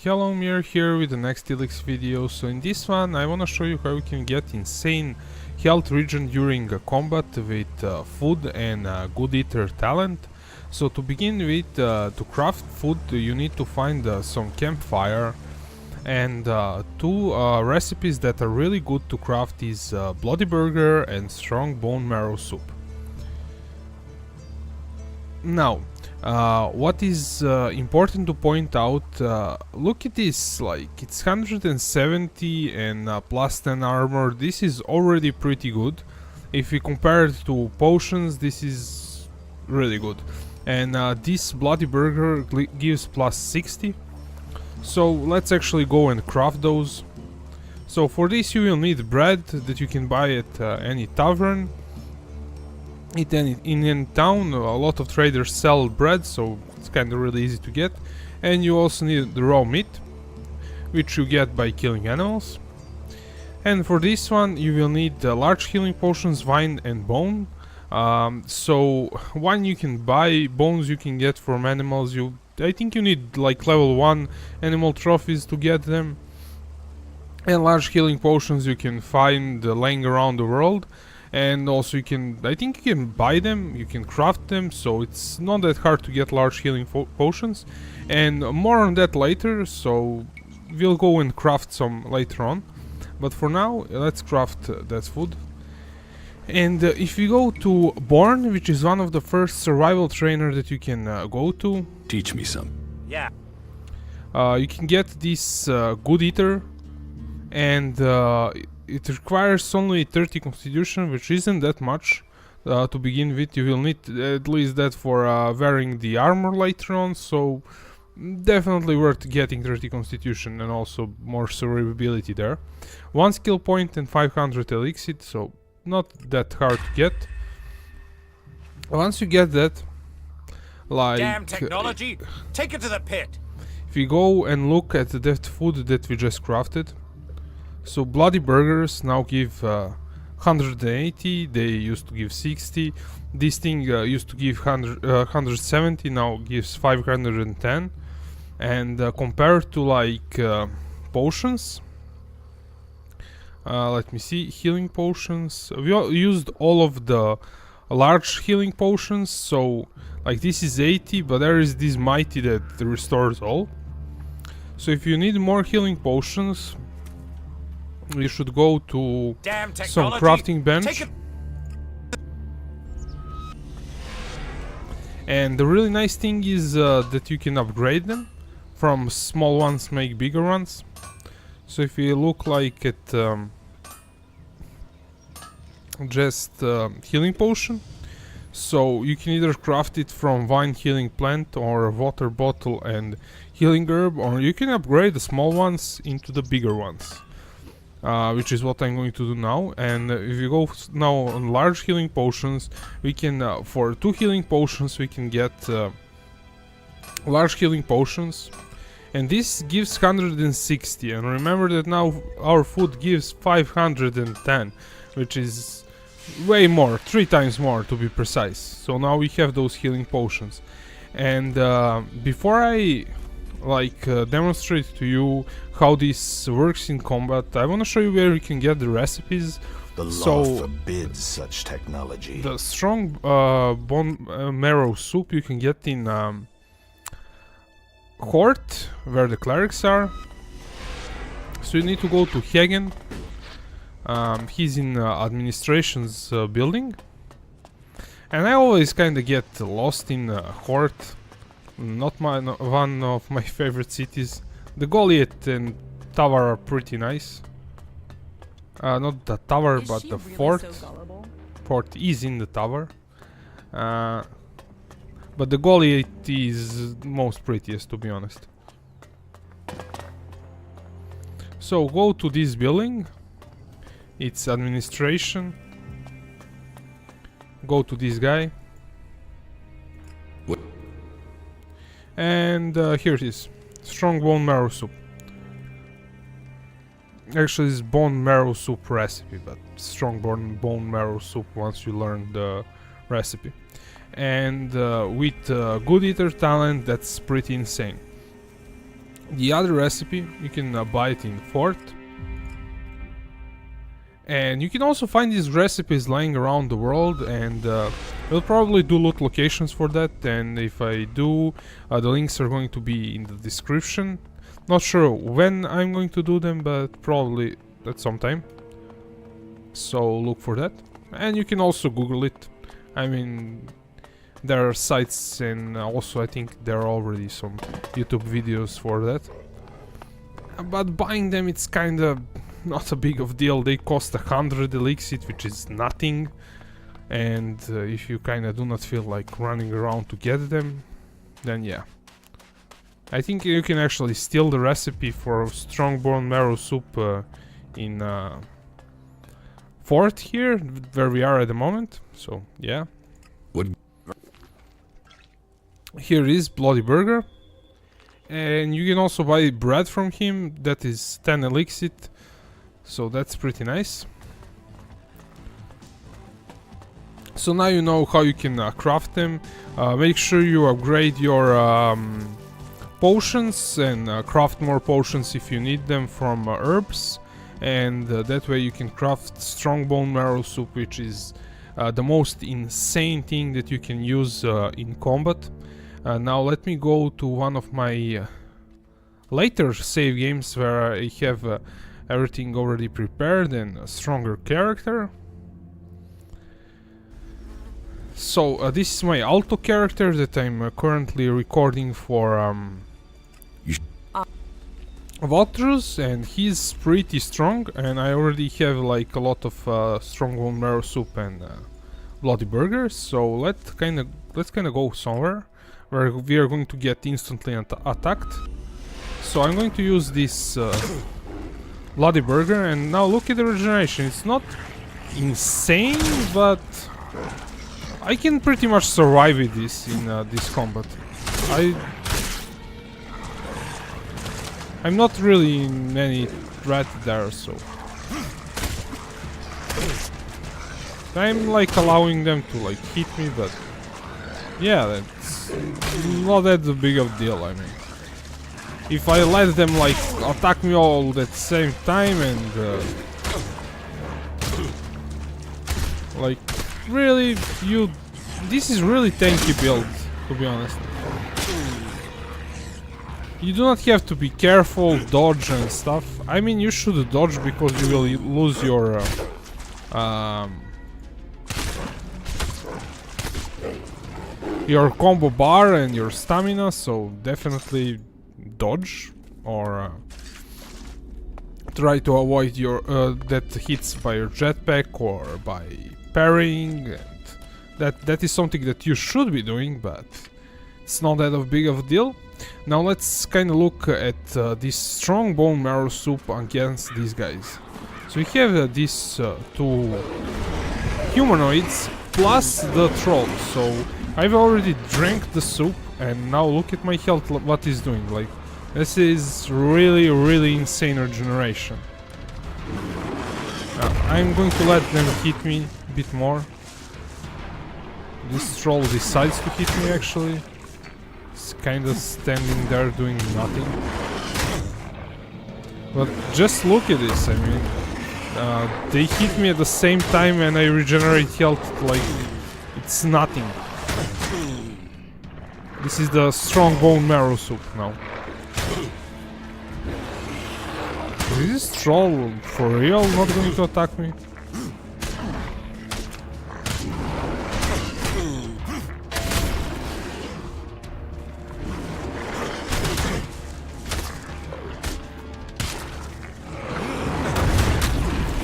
Hello, Mir here with the next ELEX video. So in this one I wanna show you how you can get insane health regen during combat with food and good eater talent. So to begin with, to craft food you need to find some campfire, and two recipes that are really good to craft is bloody burger and strong bone marrow soup. Now, what is important to point out, look at this, like it's 170 and plus 10 armor. This is already pretty good. If we compare it to potions, this is really good. And this bloody burger gives plus 60. So let's actually go and craft those. So for this you will need bread that you can buy at any tavern. In any town, a lot of traders sell bread, so it's kind of really easy to get. And you also need the raw meat, which you get by killing animals. And for this one you will need large healing potions, wine and bone. So wine you can buy, bones you can get from animals. I think you need like level 1 animal trophies to get them. And large healing potions you can find laying around the world. And also I think you can buy them, you can craft them, so it's not that hard to get large healing potions. And more on that later, so we'll go and craft some later on. But for now, let's craft that food. And if you go to Born, which is one of the first survival trainer that you can go to. Teach me some. Yeah. You can get this good eater, and it requires only 30 constitution, which isn't that much to begin with. You will need at least that for wearing the armor later on, so definitely worth getting 30 constitution and also more survivability there. 1 skill point and 500 elixir, so not that hard to get. Once you get that, like... Damn technology! Take it to the pit! If you go and look at that food that we just crafted, so bloody burgers now give 180, they used to give 60. This thing used to give 170, now gives 510. And compared to like potions, let me see, healing potions, we used all of the large healing potions, so like this is 80, but there is this mighty that restores all. So if you need more healing potions, you should go to some crafting bench. And the really nice thing is that you can upgrade them. From small ones make bigger ones. So if you look like at just healing potion, so you can either craft it from vine healing plant or water bottle and healing herb, or you can upgrade the small ones into the bigger ones. Which is what I'm going to do now. And if you go now on large healing potions, we can for 2 healing potions we can get large healing potions, and this gives 160. And remember that now our food gives 510, which is way more, 3 times more to be precise. So now we have those healing potions. And before I demonstrate to you how this works in combat, I want to show you where you can get the recipes. The law forbids such technology. The strong bone marrow soup you can get in Court, where the clerics are. So you need to go to Hagen. He's in administration's building. And I always kinda get lost in Court. Not one of my favorite cities. The Goliath and tower are pretty nice. Not the tower, but the really fort. so Fort is in the tower. But the Goliath is most prettiest, to be honest. So go to this building. It's administration. Go to this guy. What? And here it is. Strong bone marrow soup. Actually it's bone marrow soup recipe, but strong bone marrow soup once you learn the recipe. And with good eater talent, that's pretty insane. The other recipe, you can buy it in Fort. And you can also find these recipes lying around the world, and we'll probably do loot locations for that, and if I do, the links are going to be in the description. Not sure when I'm going to do them, but probably at some time. So look for that. And you can also Google it. I mean, there are sites, and also I think there are already some YouTube videos for that. But buying them, it's kinda not a big of deal. They cost 100 elixir, which is nothing. And if you kinda do not feel like running around to get them, then yeah. I think you can actually steal the recipe for strong bone marrow soup in Fort here, where we are at the moment. So yeah. What? Here is Bloody Burger. And you can also buy bread from him, that is 10 elixir. So that's pretty nice. So now you know how you can craft them. Make sure you upgrade your potions and craft more potions if you need them from herbs. And that way you can craft strong bone marrow soup, which is the most insane thing that you can use in combat. Now let me go to one of my later save games where I have everything already prepared and a stronger character. So this is my alto character that I'm currently recording for Valtrus, and he's pretty strong, and I already have like a lot of strong bone marrow soup and bloody burgers. So let's kind of go somewhere where we are going to get instantly attacked. So I'm going to use this bloody burger, and now look at the regeneration. It's not insane, but I can pretty much survive with this in this combat. I'm not really in any threat there, so I'm like allowing them to like hit me, but yeah, that's not that big of a deal. I mean, if I let them like attack me all at the same time, and like really, this is really tanky build, to be honest. You do not have to be careful, dodge and stuff. I mean, you should dodge because you will lose your combo bar and your stamina, so definitely dodge or try to avoid your that hits by your jetpack or by parrying, and that is something that you should be doing, but it's not that big of a deal. Now let's kind of look at this strong bone marrow soup against these guys. So we have these two humanoids plus the troll. So I've already drank the soup, and now look at my health, what it's doing. Like, this is really insane regeneration. I'm going to let them hit me a bit more. This troll decides to hit me actually. It's kinda standing there doing nothing. But just look at this, I mean, they hit me at the same time and I regenerate health like it's nothing. This is the strong bone marrow soup now. Is this troll for real not going to attack me?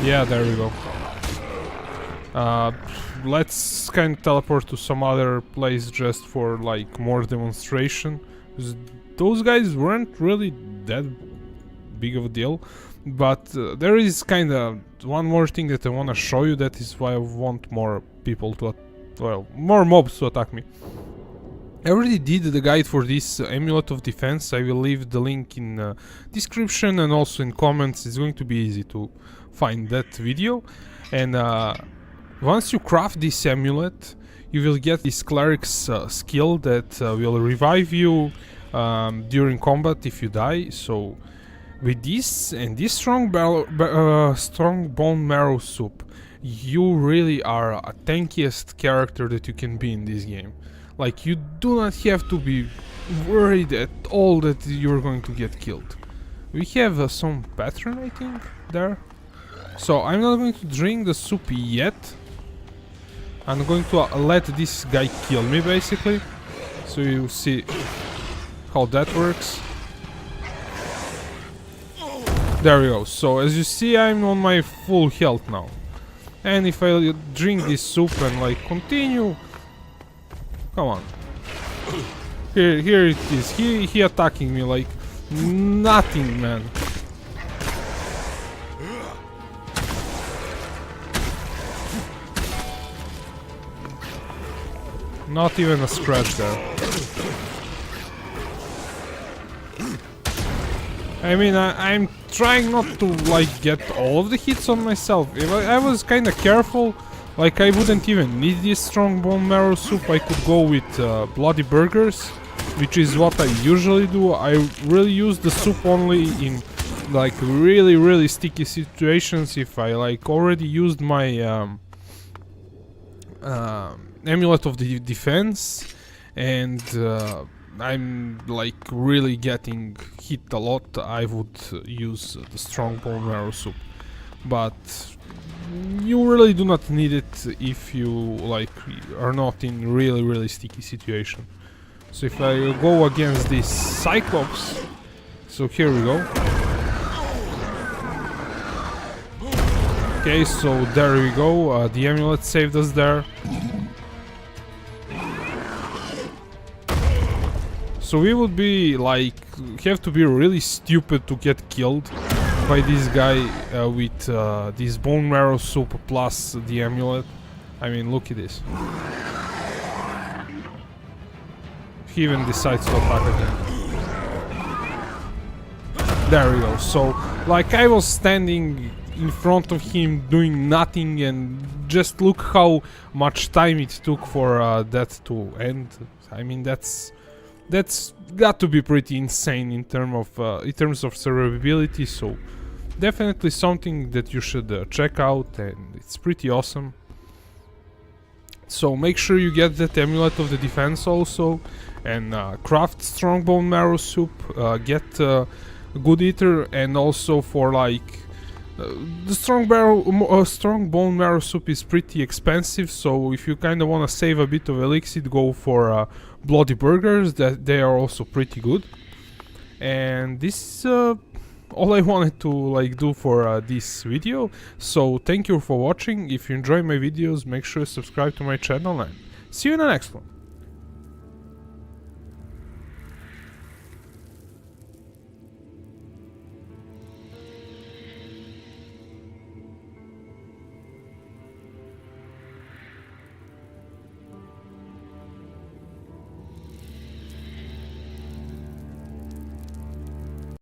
Yeah, there we go. Let's kind of teleport to some other place just for like more demonstration. Those guys weren't really that big of a deal, but there is kind of one more thing that I want to show you. That is why I want more people to, more mobs to attack me. I already did the guide for this amulet of defense. I will leave the link in description and also in comments. It's going to be easy to find that video. And once you craft this amulet, you will get this cleric's skill that will revive you during combat if you die. So with this and this strong bone marrow soup, you really are a tankiest character that you can be in this game. Like, you do not have to be worried at all that you're going to get killed. We have some pattern, I think, there. So I'm not going to drink the soup yet. I'm going to let this guy kill me, basically. So you see how that works. There we go. So as you see, I'm on my full health now. And if I drink this soup and like continue, come on. Here it is. He attacking me like nothing, man. Not even a scratch there. I mean, I'm trying not to like get all of the hits on myself. If I was kinda careful, like I wouldn't even need this strong bone marrow soup. I could go with bloody burgers, which is what I usually do. I really use the soup only in like really sticky situations. If I like already used my amulet of the defense and I'm like really getting hit a lot, I would use the strong bone marrow soup. But you really do not need it if you like are not in really sticky situation. So if I go against this Cyclops, so here we go. Okay, so there we go. The amulet saved us there. So we would be like, have to be really stupid to get killed by this guy with this bone marrow soup plus the amulet. I mean, look at this. He even decides to attack again. There we go. So, like, I was standing in front of him doing nothing, and just look how much time it took for that to end. I mean, that's got to be pretty insane in terms of survivability. So definitely something that you should check out, and it's pretty awesome. So make sure you get that amulet of the defense also, and craft strong bone marrow soup, get good eater, and also for like the strong bone marrow soup is pretty expensive, so if you kind of want to save a bit of elixir, go for bloody burgers. That they are also pretty good. And this is all I wanted to like do for this video. So thank you for watching. If you enjoy my videos, make sure to subscribe to my channel, and see you in the next one.